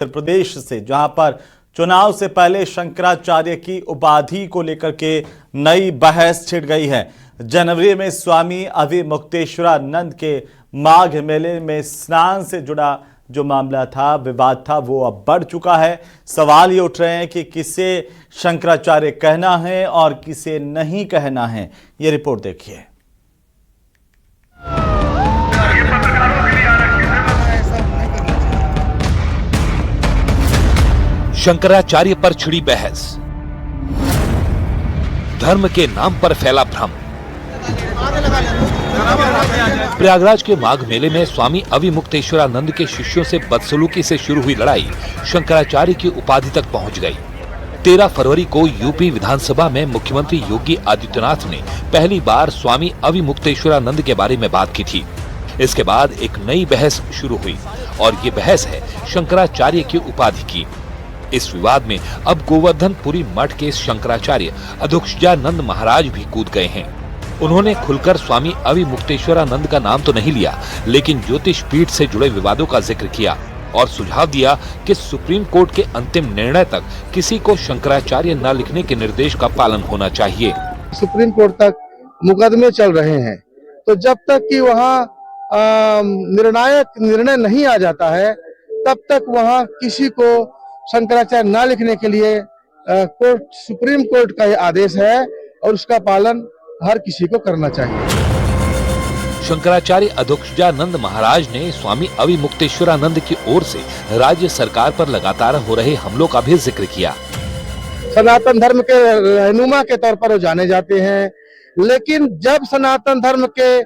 उत्तर प्रदेश से, जहां पर चुनाव से पहले शंकराचार्य की उपाधि को लेकर के नई बहस छिड़ गई है। जनवरी में स्वामी अविमुक्तेश्वरानंद के माघ मेले में स्नान से जुड़ा जो मामला था, विवाद था, वो अब बढ़ चुका है। सवाल ये उठ रहे हैं कि किसे शंकराचार्य कहना है और किसे नहीं कहना है। ये रिपोर्ट देखिए। शंकराचार्य पर छिड़ी बहस, धर्म के नाम पर फैला भ्रम। प्रयागराज के माघ मेले में स्वामी अविमुक्तेश्वरानंद के शिष्यों से बदसलूकी से शुरू हुई लड़ाई शंकराचार्य की उपाधि तक पहुंच गई। 13 फरवरी को यूपी विधानसभा में मुख्यमंत्री योगी आदित्यनाथ ने पहली बार स्वामी अविमुक्तेश्वरानंद के बारे में बात की थी। इसके बाद एक नई बहस शुरू हुई और ये बहस है शंकराचार्य की उपाधि की। इस विवाद में अब गोवर्धनपुरी मठ के शंकराचार्य अधोक्षजानंद महाराज भी कूद गए हैं। उन्होंने खुलकर स्वामी अविमुक्तेश्वरानंद का नाम तो नहीं लिया, लेकिन ज्योतिष पीठ से जुड़े विवादों का जिक्र किया और सुझाव दिया कि सुप्रीम कोर्ट के अंतिम निर्णय तक किसी को शंकराचार्य न लिखने के निर्देश का पालन होना चाहिए। सुप्रीम कोर्ट तक मुकदमे चल रहे हैं, तो जब तक कि वहाँ निर्णायक निर्णय नहीं आ जाता है, तब तक वहाँ किसी को शंकराचार्य न लिखने के लिए कोर्ट, सुप्रीम कोर्ट का यह आदेश है और उसका पालन हर किसी को करना चाहिए। शंकराचार्य अधोक्षजानंद महाराज ने स्वामी अविमुक्तेश्वरानंद की ओर से राज्य सरकार पर लगातार हो रहे हमलों का भी जिक्र किया। सनातन धर्म के रहनुमा के तौर पर वो जाने जाते हैं, लेकिन जब सनातन धर्म के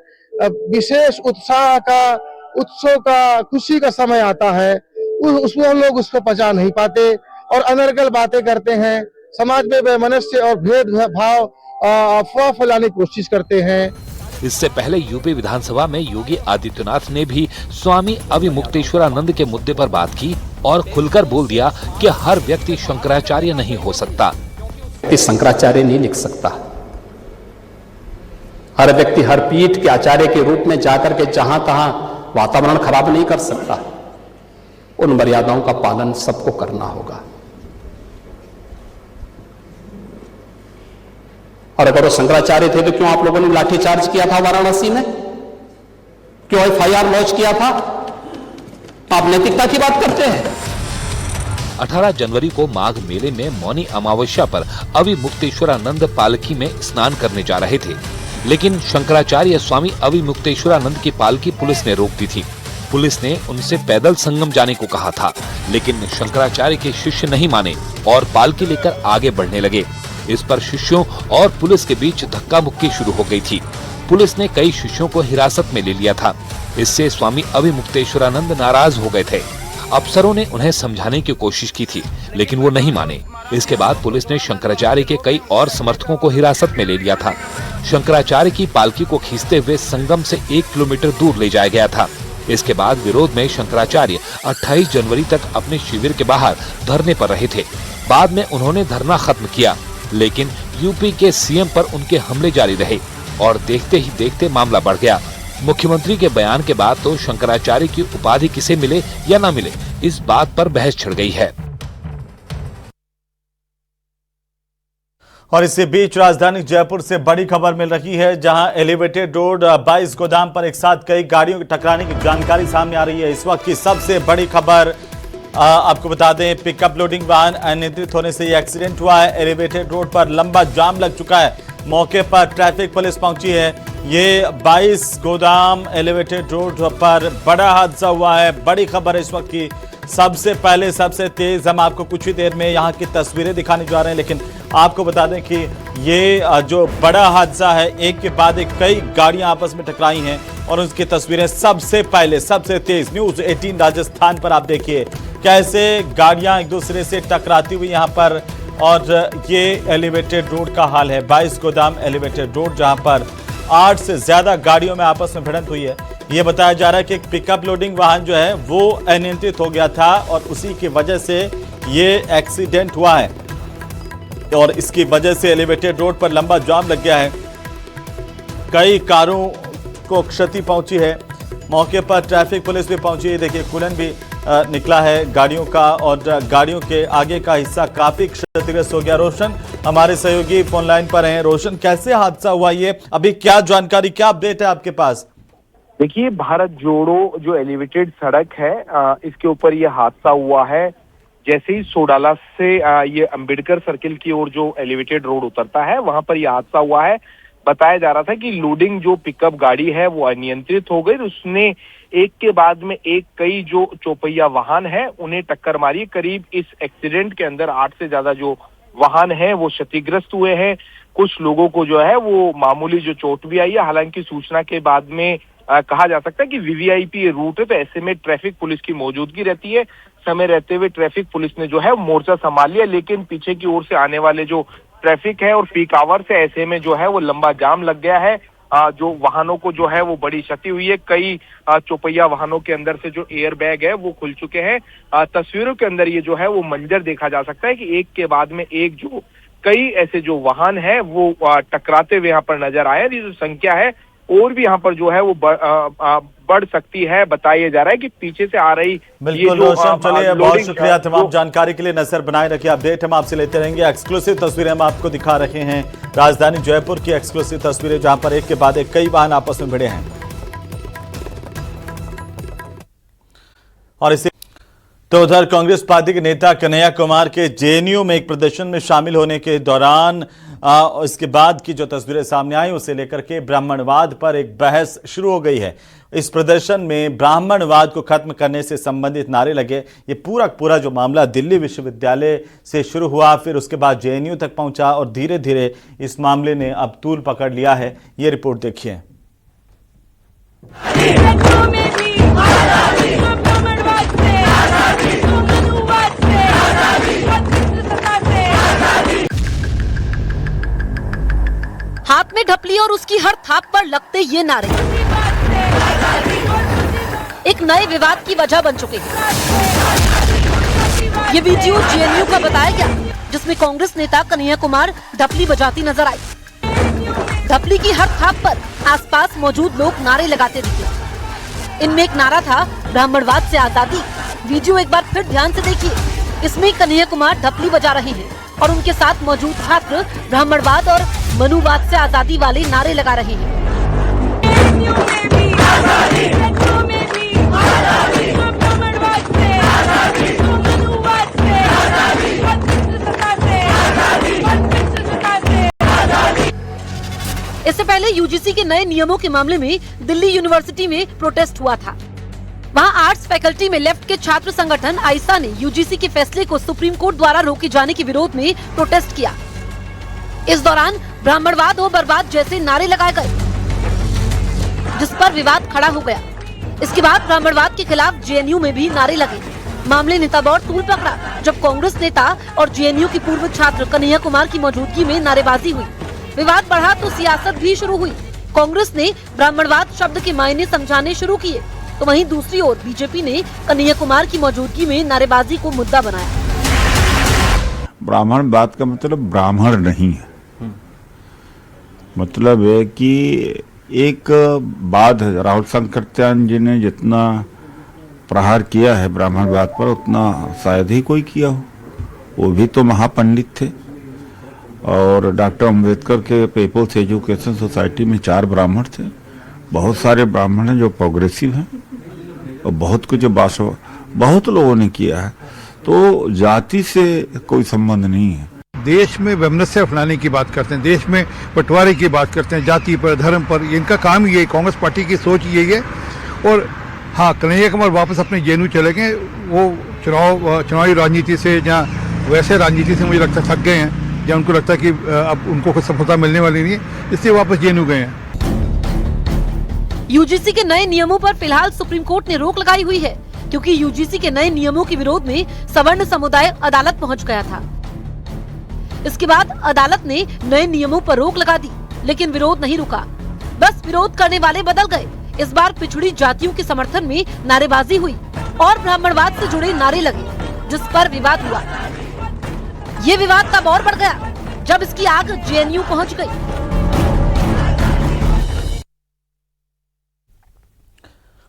विशेष उत्साह का, उत्सव का, खुशी का समय आता है, उसमें लोग उसको पचा नहीं पाते और अनर्गल बातें करते हैं, समाज में वैमनस्य और भेदभाव अफवाह फैलाने की कोशिश करते हैं। इससे पहले यूपी विधानसभा में योगी आदित्यनाथ ने भी स्वामी अविमुक्तेश्वरानंद के मुद्दे पर बात की और खुलकर बोल दिया कि हर व्यक्ति शंकराचार्य नहीं हो सकता। शंकराचार्य नहीं लिख सकता। हर व्यक्ति हर पीठ के आचार्य के रूप में जाकर के जहां तहां वातावरण खराब नहीं कर सकता। उन मर्यादाओं का पालन सबको करना होगा। और अगर वो शंकराचार्य थे तो क्यों आप लोगों ने लाठीचार्ज किया था वाराणसी में? क्यों एफआईआर लॉन्च किया था? आप नैतिकता की बात करते हैं। 18 जनवरी को माघ मेले में मौनी अमावस्या पर अविमुक्तेश्वरानंद पालकी में स्नान करने जा रहे थे, लेकिन शंकराचार्य स्वामी अविमुक्तेश्वरानंद की पालकी पुलिस ने रोक दी थी। पुलिस ने उनसे पैदल संगम जाने को कहा था, लेकिन शंकराचार्य के शिष्य नहीं माने और पालकी लेकर आगे बढ़ने लगे। इस पर शिष्यों और पुलिस के बीच धक्का मुक्की शुरू हो गई थी। पुलिस ने कई शिष्यों को हिरासत में ले लिया था। इससे स्वामी अविमुक्तेश्वरानंद नाराज हो गए थे। अफसरों ने उन्हें समझाने की कोशिश की थी, लेकिन वो नहीं माने। इसके बाद पुलिस ने शंकराचार्य के कई और समर्थकों को हिरासत में ले लिया था। शंकराचार्य की पालकी को खींचते हुए संगम से 1 किलोमीटर दूर ले जाया गया था। इसके बाद विरोध में शंकराचार्य 28 जनवरी तक अपने शिविर के बाहर धरने पर रहे थे। बाद में उन्होंने धरना खत्म किया, लेकिन यूपी के सीएम पर उनके हमले जारी रहे और देखते ही देखते मामला बढ़ गया। मुख्यमंत्री के बयान के बाद तो शंकराचार्य की उपाधि किसे मिले या न मिले, इस बात पर बहस छिड़ गई है। और इसी बीच राजधानी जयपुर से बड़ी खबर मिल रही है, जहां एलिवेटेड रोड 22 गोदाम पर एक साथ कई गाड़ियों के टकराने की जानकारी सामने आ रही है। इस वक्त की सबसे बड़ी खबर आपको बता दें, पिकअप लोडिंग वाहन अनियंत्रित होने से ये एक्सीडेंट हुआ है। एलिवेटेड रोड पर लंबा जाम लग चुका है। मौके पर ट्रैफिक पुलिस पहुंची है। ये 22 गोदाम एलिवेटेड रोड पर बड़ा हादसा हुआ है। बड़ी खबर है इस वक्त की सबसे पहले, सबसे तेज। हम आपको कुछ ही देर में यहाँ की तस्वीरें दिखाने जा रहे हैं, लेकिन आपको बता दें कि ये जो बड़ा हादसा है, एक के बाद एक कई गाड़ियां आपस में टकराई हैं और उसकी तस्वीरें सबसे पहले, सबसे तेज न्यूज़ 18 राजस्थान पर आप देखिए कैसे गाड़ियां एक दूसरे से टकराती हुई यहाँ पर। और ये एलिवेटेड रोड का हाल है, 22 गोदाम एलिवेटेड रोड, जहां पर 8 से ज्यादा गाड़ियों में आपस में भिड़ंत हुई है। ये बताया जा रहा है कि एक पिकअप लोडिंग वाहन जो है वो अनियंत्रित हो गया था और उसी की वजह से ये एक्सीडेंट हुआ है और इसकी वजह से एलिवेटेड रोड पर लंबा जाम लग गया है। कई कारों को क्षति पहुंची है। मौके पर ट्रैफिक पुलिस भी पहुंची है। देखिए, कुलन भी निकला है गाड़ियों का और गाड़ियों के आगे का हिस्सा काफी क्षतिग्रस्त हो गया। रोशन हमारे सहयोगी फोन लाइन पर हैं। रोशन, कैसे हादसा हुआ ये, अभी क्या जानकारी, क्या अपडेट है आपके पास? देखिए, भारत जोड़ो जो एलिवेटेड सड़क है इसके ऊपर ये हादसा हुआ है। जैसे ही सोडाला से ये अंबेडकर सर्किल की ओर जो एलिवेटेड रोड उतरता है वहां पर यह हादसा हुआ है। बताया जा रहा था कि लोडिंग जो पिकअप गाड़ी है वो अनियंत्रित हो गई, उसने एक के बाद में एक कई जो चौपहिया वाहन है उन्हें टक्कर मारी। करीब इस एक्सीडेंट के अंदर 8 से ज्यादा जो वाहन है वो क्षतिग्रस्त हुए हैं। कुछ लोगों को जो है वो मामूली जो चोट भी आई है। हालांकि सूचना के बाद में कहा जा सकता है कि वीवीआईपी रूट है तो ऐसे में ट्रैफिक पुलिस की मौजूदगी रहती है। समय रहते हुए ट्रैफिक पुलिस ने जो है मोर्चा संभाल लिया, लेकिन पीछे की ओर से आने वाले जो ट्रैफिक है और पीक आवर से ऐसे में जो है वो लंबा जाम लग गया है। जो वाहनों को जो है वो बड़ी क्षति हुई है। कई चौपहिया वाहनों के अंदर से जो एयर बैग है वो खुल चुके हैं। तस्वीरों के अंदर ये जो है वो मंजर देखा जा सकता है कि एक के बाद में एक जो कई ऐसे जो वाहन है वो टकराते हुए यहाँ पर नजर आए। ये जो संख्या है और भी यहाँ पर जो है वो बढ़ सकती है। बताया जा रहा है कि पीछे से आ रही बिल्कुल रोशन, चलिए बहुत शुक्रिया तमाम जानकारी के लिए। नजर बनाए रखिए, अपडेट हम आपसे लेते रहेंगे। एक्सक्लूसिव तस्वीरें हम आपको दिखा रहे हैं, राजधानी जयपुर की एक्सक्लूसिव तस्वीरें जहां पर एक के बाद एक कई वाहन आपस में भिड़े हैं। और इसी तो उधर कांग्रेस पार्टी के नेता कन्हैया कुमार के जेएनयू में एक प्रदर्शन में शामिल होने के दौरान इसके बाद की जो तस्वीरें सामने आई उसे लेकर के ब्राह्मणवाद पर एक बहस शुरू हो गई है। इस प्रदर्शन में ब्राह्मणवाद को खत्म करने से संबंधित नारे लगे। ये पूरा जो मामला दिल्ली विश्वविद्यालय से शुरू हुआ, फिर उसके बाद जेएनयू तक पहुंचा और धीरे धीरे इस मामले ने अब तूल पकड़ लिया है। ये रिपोर्ट देखिए। हाथ में ढपली और उसकी हर थाप पर लगते ये नारे एक नए विवाद की वजह बन चुके हैं। ये वीडियो जेएनयू का बताया गया, जिसमें कांग्रेस नेता कन्हैया कुमार ढपली बजाती नजर आई। ढपली की हर थाप पर आसपास मौजूद लोग नारे लगाते दिखे। इनमें एक नारा था ब्राह्मणवाद से आजादी। वीडियो एक बार फिर ध्यान से देखिए। इसमें कन्हैया कुमार ढपली बजा रहे हैं और उनके साथ मौजूद छात्र ब्राह्मणवाद और मनुवाद से आजादी वाले नारे लगा रहे हैं। इससे पहले यूजीसी के नए नियमों के मामले में दिल्ली यूनिवर्सिटी में प्रोटेस्ट हुआ था। वहां आर्ट्स फैकल्टी में लेफ्ट के छात्र संगठन आइसा ने यूजीसी के फैसले को सुप्रीम कोर्ट द्वारा रोके जाने के विरोध में प्रोटेस्ट किया। इस दौरान ब्राह्मणवाद हो बर्बाद जैसे नारे लगाए गए, जिस पर विवाद खड़ा हो गया। इसके बाद ब्राह्मणवाद के खिलाफ जेएनयू में भी नारे लगे। मामले ने तब और तूल पकड़ा जब कांग्रेस नेता और जेएनयू की पूर्व छात्र कन्हैया कुमार की मौजूदगी में नारेबाजी हुई। विवाद बढ़ा तो सियासत भी शुरू हुई। कांग्रेस ने ब्राह्मणवाद शब्द के मायने समझाने शुरू किए, तो वहीं दूसरी ओर बीजेपी ने कन्हैया कुमार की मौजूदगी में नारेबाजी को मुद्दा बनाया। ब्राह्मणवाद का मतलब ब्राह्मण नहीं है, मतलब है कि एक बाद राहुल शंकरचार्य जी ने जितना प्रहार किया है ब्राह्मणवाद पर उतना शायद ही कोई किया हो। वो भी तो महापंडित थे। और डॉक्टर अम्बेडकर के पीपल्स एजुकेशन सोसाइटी में 4 ब्राह्मण थे। बहुत सारे ब्राह्मण हैं जो प्रोग्रेसिव हैं और बहुत कुछ बहुत लोगों ने किया है। तो जाति से कोई संबंध नहीं है। देश में वैमनस्य फैलाने की बात करते हैं, देश में बंटवारे की बात करते हैं, जाति पर, धर्म पर। इनका काम ये, कांग्रेस पार्टी की सोच यही है। और हाँ, कन्हैया कुमार वापस अपने जेएनयू चले गए। वो चुनावी राजनीति से या वैसे राजनीति से मुझे लगता है थक गए हैं, या उनको लगता है कि अब उनको कुछ सफलता मिलने वाली नहीं है, इसलिए वापस जेएनयू गए हैं। यूजीसी के नए नियमों पर फिलहाल सुप्रीम कोर्ट ने रोक लगाई हुई है, क्योंकि यूजीसी के नए नियमों के विरोध में सवर्ण समुदाय अदालत पहुंच गया था। इसके बाद अदालत ने नए नियमों पर रोक लगा दी, लेकिन विरोध नहीं रुका। बस विरोध करने वाले बदल गए। इस बार पिछड़ी जातियों के समर्थन में नारेबाजी हुई और ब्राह्मणवाद से जुड़े नारे लगे, जिस पर विवाद हुआ। ये विवाद तब और बढ़ गया जब इसकी आग जेएनयू पहुंच गई।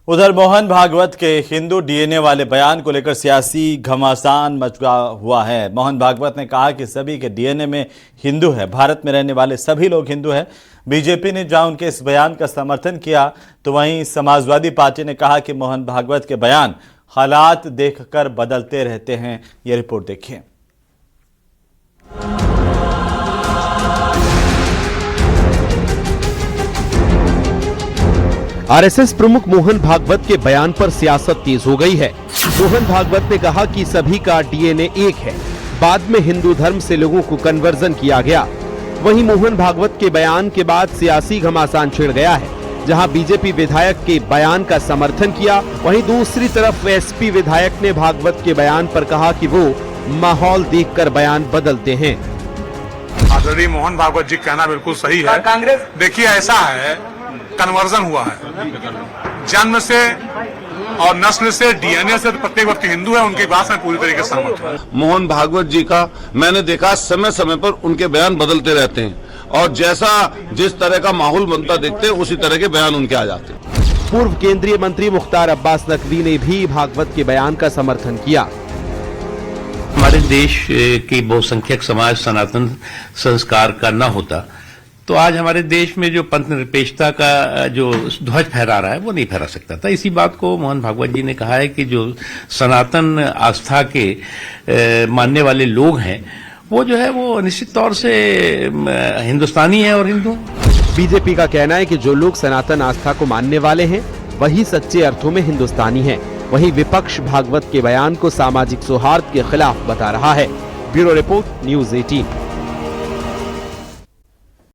उधर मोहन भागवत के हिंदू डीएनए वाले बयान को लेकर सियासी घमासान मचा हुआ है। मोहन भागवत ने कहा कि सभी के डीएनए में हिंदू है, भारत में रहने वाले सभी लोग हिंदू हैं। बीजेपी ने जहां उनके इस बयान का समर्थन किया तो वहीं समाजवादी पार्टी ने कहा कि मोहन भागवत के बयान हालात देखकर बदलते रहते हैं। ये रिपोर्ट देखिए। आरएसएस प्रमुख मोहन भागवत के बयान पर सियासत तेज हो गई है। मोहन भागवत ने कहा कि सभी का डीएनए एक है, बाद में हिंदू धर्म से लोगों को कन्वर्जन किया गया। वहीं मोहन भागवत के बयान के बाद सियासी घमासान छिड़ गया है। जहां बीजेपी विधायक के बयान का समर्थन किया, वहीं दूसरी तरफ एसपी विधायक ने भागवत के बयान पर कहा कि वो माहौल देखकर बयान बदलते हैं। आदरणीय मोहन भागवत जी कहना बिल्कुल सही है। देखिए ऐसा है, कन्वर्जन हुआ है, जन्म से और नस्ल से, डीएनए से प्रत्येक व्यक्ति हिंदू है। उनकी बात में पूरी तरीके से सहमत हूं। मोहन भागवत जी का मैंने देखा समय समय पर उनके बयान बदलते रहते हैं और जैसा जिस तरह का माहौल बनता देखते हैं उसी तरह के बयान उनके आ जाते हैं। पूर्व केंद्रीय मंत्री मुख्तार अब्बास नकवी ने भी भागवत के बयान का समर्थन किया। हमारे देश की बहुसंख्यक समाज सनातन संस्कार का न होता तो आज हमारे देश में जो पंथ निरपेक्षता का जो ध्वज फहरा रहा है वो नहीं फहरा सकता था। इसी बात को मोहन भागवत जी ने कहा है कि जो सनातन आस्था के मानने वाले लोग हैं वो जो है वो निश्चित तौर से हिंदुस्तानी है और हिंदू। बीजेपी का कहना है कि जो लोग सनातन आस्था को मानने वाले हैं वही सच्चे अर्थों में हिंदुस्तानी हैं। वहीं विपक्ष भागवत के बयान को सामाजिक सौहार्द के खिलाफ बता रहा है। Bureau report, news 18।